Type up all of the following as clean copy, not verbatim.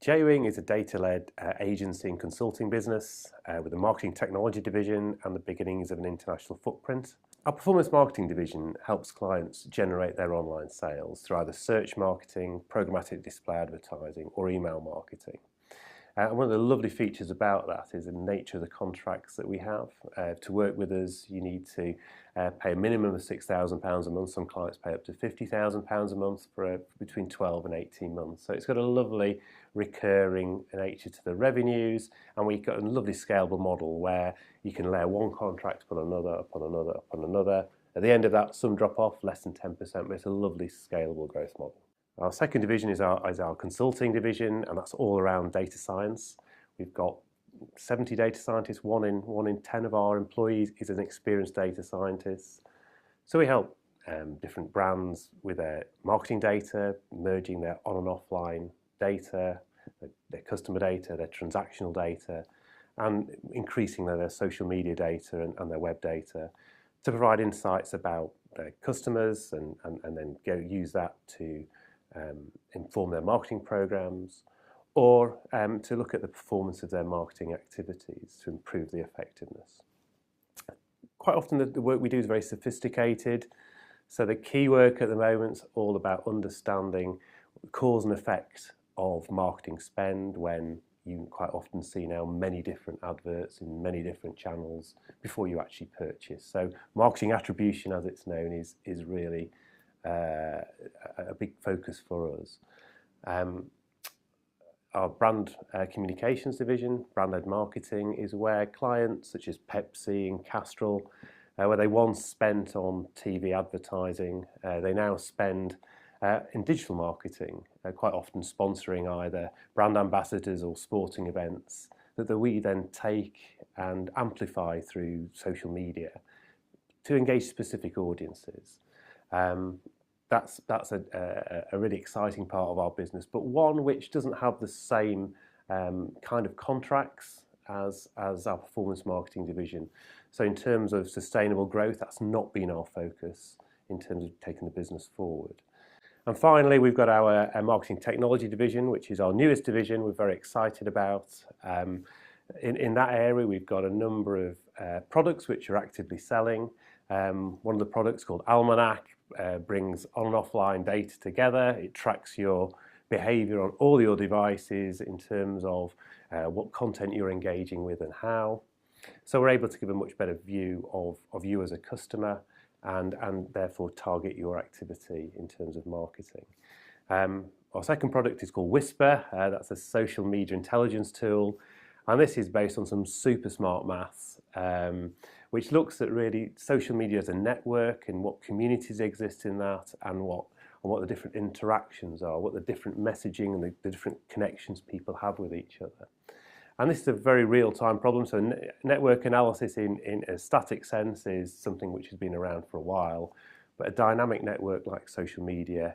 Jaywing is a data-led agency and consulting business with a marketing technology division and the beginnings of an international footprint. Our performance marketing division helps clients generate their online sales through either search marketing, programmatic display advertising, or email marketing. And one of the lovely features about that is the nature of the contracts that we have. To work with us, you need to pay a minimum of £6,000 a month. Some clients pay up to £50,000 a month for between 12 and 18 months. So it's got a lovely recurring nature to the revenues, and we've got a lovely scalable model where you can layer one contract upon another, upon another, upon another. At the end of that, some drop off, less than 10%, but it's a lovely scalable growth model. Our second division is our consulting division, and that's all around data science. We've got 70 data scientists, one in 10 of our employees is an experienced data scientist. So we help different brands with their marketing data, merging their on and offline data, their customer data, their transactional data, and increasing their social media data and their web data to provide insights about their customers and then use that to inform their marketing programs, or to look at the performance of their marketing activities to improve the effectiveness. Quite often the work we do is very sophisticated, so the key work at the moment is all about understanding the cause and effect of marketing spend, when you quite often see now many different adverts in many different channels before you actually purchase. So marketing attribution, as it's known, is really a big focus for us. Our brand communications division, brand-led marketing, is where clients such as Pepsi and Castrol, where they once spent on TV advertising, they now spend in digital marketing, quite often sponsoring either brand ambassadors or sporting events that we then take and amplify through social media to engage specific audiences. That's a really exciting part of our business, but one which doesn't have the same kind of contracts as our performance marketing division. So in terms of sustainable growth, that's not been our focus in terms of taking the business forward. And finally, we've got our marketing technology division, which is our newest division we're very excited about. In that area, we've got a number of products which are actively selling. One of the products called Almanac brings on and offline data together. It tracks your behavior on all your devices in terms of what content you're engaging with and how. So we're able to give a much better view of you as a customer and therefore target your activity in terms of marketing. Our second product is called Whisper. That's a social media intelligence tool. And this is based on some super smart maths, which looks at really social media as a network and what communities exist in that, and what the different interactions are, what the different messaging and the different connections people have with each other. And this is a very real-time problem. So network analysis in a static sense is something which has been around for a while, but a dynamic network like social media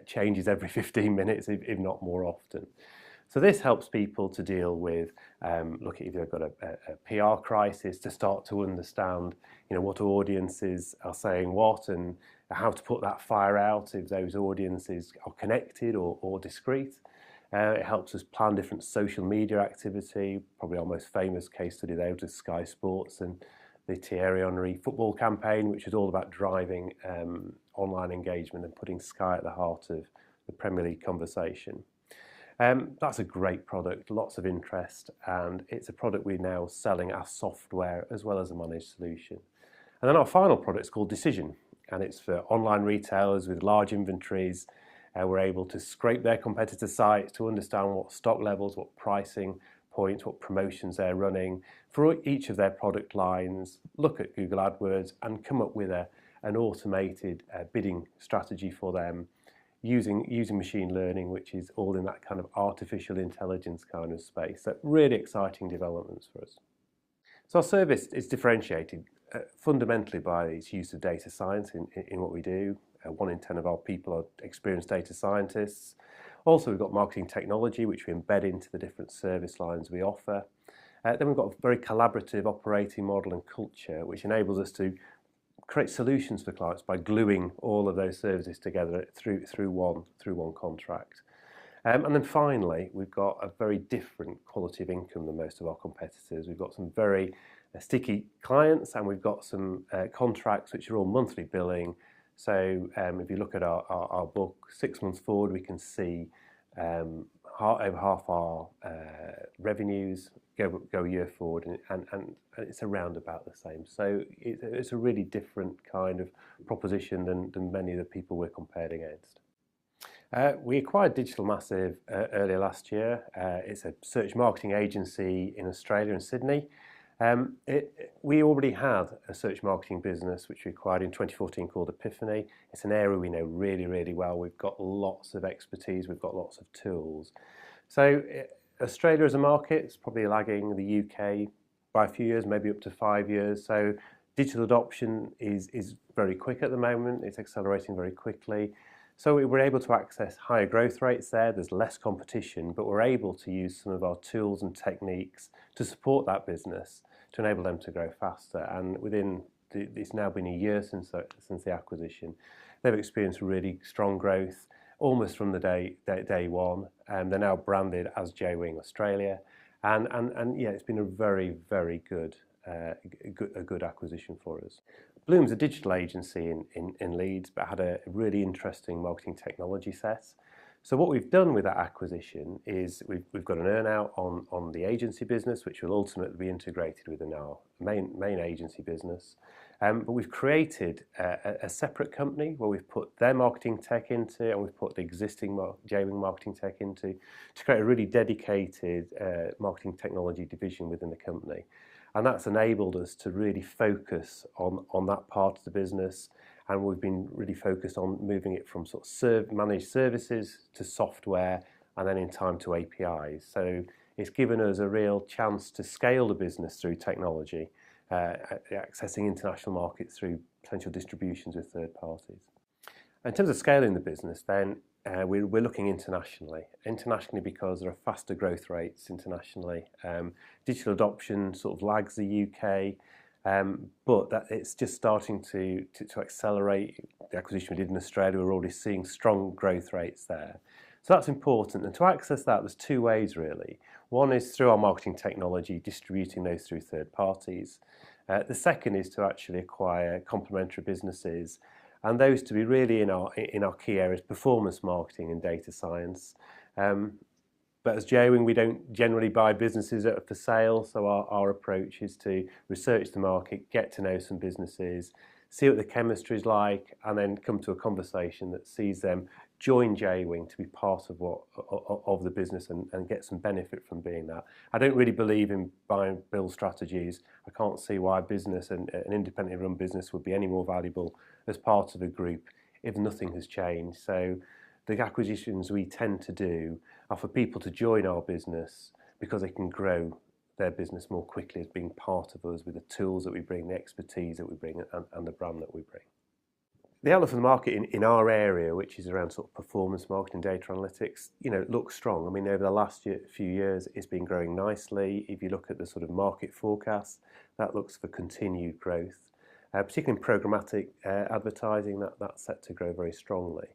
changes every 15 minutes, if not more often. So this helps people to deal with, look at if they've got a PR crisis, to start to understand, what audiences are saying what and how to put that fire out if those audiences are connected or discrete. It helps us plan different social media activity. Probably our most famous case study there was Sky Sports and the Thierry Henry football campaign, which is all about driving online engagement and putting Sky at the heart of the Premier League conversation. That's a great product, lots of interest, and it's a product we're now selling as software as well as a managed solution. And then our final product is called Decision, and it's for online retailers with large inventories. We're able to scrape their competitor sites to understand what stock levels, what pricing points, what promotions they're running for each of their product lines, look at Google AdWords and come up with an automated bidding strategy for them using machine learning, which is all in that kind of artificial intelligence kind of space. So really exciting developments for us. So our service is differentiated fundamentally by its use of data science in what we do. 1 in 10 of our people are experienced data scientists. Also, we've got marketing technology, which we embed into the different service lines we offer. Then we've got a very collaborative operating model and culture, which enables us to create solutions for clients by gluing all of those services together through one contract. And then finally, we've got a very different quality of income than most of our competitors. We've got some very sticky clients, and we've got some contracts which are all monthly billing. So if you look at our book, 6 months forward, we can see over half our revenues go a year forward, and it's around about the same. So it's a really different kind of proposition than many of the people we're compared against. We acquired Digital Massive earlier last year. It's a search marketing agency in Australia and Sydney. We already had a search marketing business which we acquired in 2014 called Epiphany. It's an area we know really, really well. We've got lots of expertise, we've got lots of tools. So Australia as a market is probably lagging the UK by a few years, maybe up to 5 years. So digital adoption is very quick at the moment. It's accelerating very quickly. So we were able to access higher growth rates there. There's less competition, but we're able to use some of our tools and techniques to support that business to enable them to grow faster. And it's now been a year since the acquisition. They've experienced really strong growth almost from the day one. They're now branded as Jaywing Australia, and yeah, it's been a very, very good acquisition for us. Bloom's a digital agency in Leeds, but had a really interesting marketing technology set. So what we've done with that acquisition is we've got an earn-out on the agency business, which will ultimately be integrated within our main agency business. But we've created a separate company where we've put their marketing tech into, and we've put the existing Jaywing marketing tech into, to create a really dedicated marketing technology division within the company. And that's enabled us to really focus on that part of the business, and we've been really focused on moving it from sort of managed services to software, and then in time to APIs. So it's given us a real chance to scale the business through technology, accessing international markets through potential distributions with third parties. In terms of scaling the business, then we're looking internationally because there are faster growth rates internationally. Digital adoption sort of lags the UK, but it's just starting to accelerate. The acquisition we did in Australia, we're already seeing strong growth rates there. So that's important, and to access that, there's two ways really. One is through our marketing technology, distributing those through third parties. The second is to actually acquire complementary businesses, and those to be really in our key areas: performance marketing and data science. But as Jaywing, we don't generally buy businesses that are for sale, so our approach is to research the market, get to know some businesses, see what the chemistry is like, and then come to a conversation that sees them join Jaywing to be part of the business and get some benefit from being that. I don't really believe in buy and build strategies. I can't see why a business, an independently run business, would be any more valuable as part of a group if nothing has changed. So the acquisitions we tend to do are for people to join our business because they can grow their business more quickly as being part of us with the tools that we bring, the expertise that we bring, and the brand that we bring. The outlook for the market in our area, which is around sort of performance marketing, data analytics, looks strong. I mean, over the last few years, it's been growing nicely. If you look at the sort of market forecast, that looks for continued growth, particularly in programmatic advertising. That's set to grow very strongly.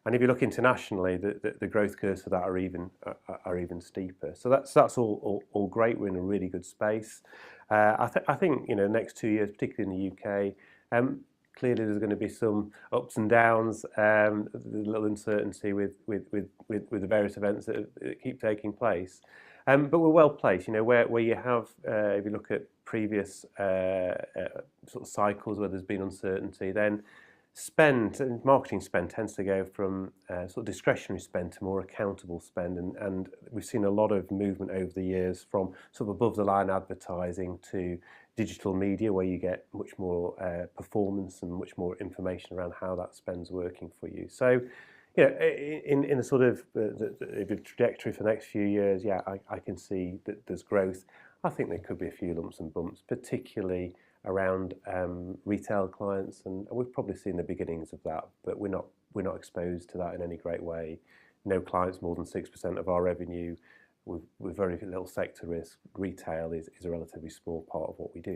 And if you look internationally, the growth curves for that are even steeper. So that's all great. We're in a really good space. I think next 2 years, particularly in the UK. Clearly, there's going to be some ups and downs, a little uncertainty with the various events that keep taking place. But we're well placed, where you have, if you look at previous sort of cycles where there's been uncertainty, then marketing spend tends to go from sort of discretionary spend to more accountable spend, and we've seen a lot of movement over the years from sort of above the line advertising to digital media, where you get much more performance and much more information around how that spend's working for you. So in the sort of the trajectory for the next few years, I can see that there's growth. I think there could be a few lumps and bumps, particularly around retail clients, and we've probably seen the beginnings of that, but we're not exposed to that in any great way. No clients more than 6% of our revenue. With very little sector risk. Retail is a relatively small part of what we do.